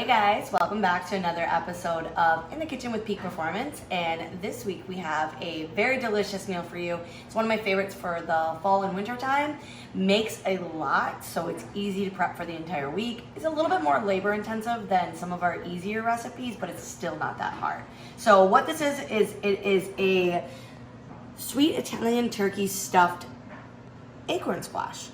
guys, welcome back to another episode of In the Kitchen with Peak Performance, and this week we have a very delicious meal for you. It's one of my favorites for the fall and winter time. Makes a lot, so it's easy to prep for the entire week. It's a little bit more labor intensive than some of our easier recipes, but it's still not that hard. So what this is it is a sweet Italian turkey stuffed acorn squash.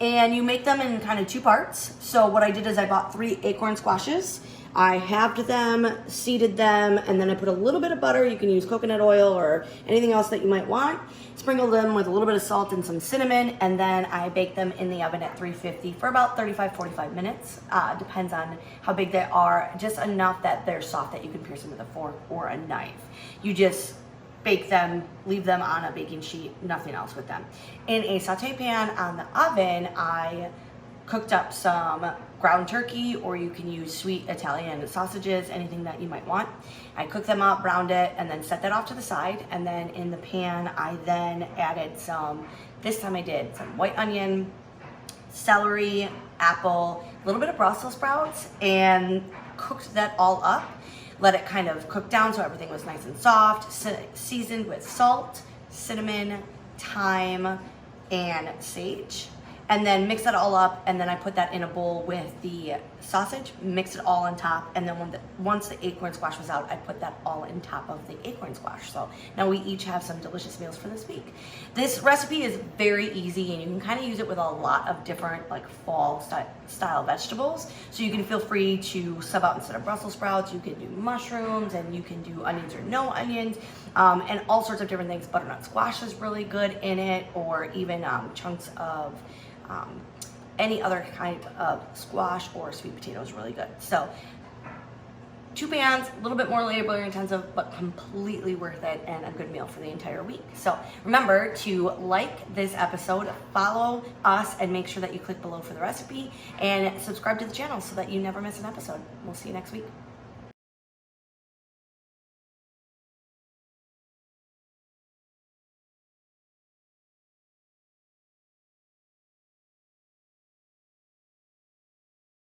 And you make them in kind of two parts. So what I did is I bought 3 acorn squashes. I halved them, seeded them, and then I put a little bit of butter. You can use coconut oil or anything else that you might want. Sprinkled them with a little bit of salt and some cinnamon, and then I baked them in the oven at 350 for about 35-45 minutes. Depends on how big they are, just enough that they're soft that you can pierce them with a fork or a knife. You just bake them, leave them on a baking sheet, nothing else with them. In a saute pan on the oven, I cooked up some ground turkey, or you can use sweet Italian sausages, anything that you might want. I cooked them up, browned it, and then set that off to the side. And then in the pan, I then added this time I did some white onion, celery, apple, a little bit of Brussels sprouts, and cooked that all up. Let it kind of cook down so everything was nice and soft, seasoned with salt, cinnamon, thyme, and sage. And then mix that all up, and then I put that in a bowl with the sausage, mix it all on top, and then once the acorn squash was out, I put that all in top of the acorn squash. So now we each have some delicious meals for this week. This recipe is very easy, and you can kind of use it with a lot of different like fall style vegetables. So you can feel free to sub out, instead of Brussels sprouts, you can do mushrooms, and you can do onions or no onions, and all sorts of different things. Butternut squash is really good in it, or even chunks of any other kind of squash or sweet potato is really good. So 2 pans, a little bit more labor intensive, but completely worth it, and a good meal for the entire week. So remember to like this episode, follow us, and make sure that you click below for the recipe, and subscribe to the channel so that you never miss an episode. We'll see you next week.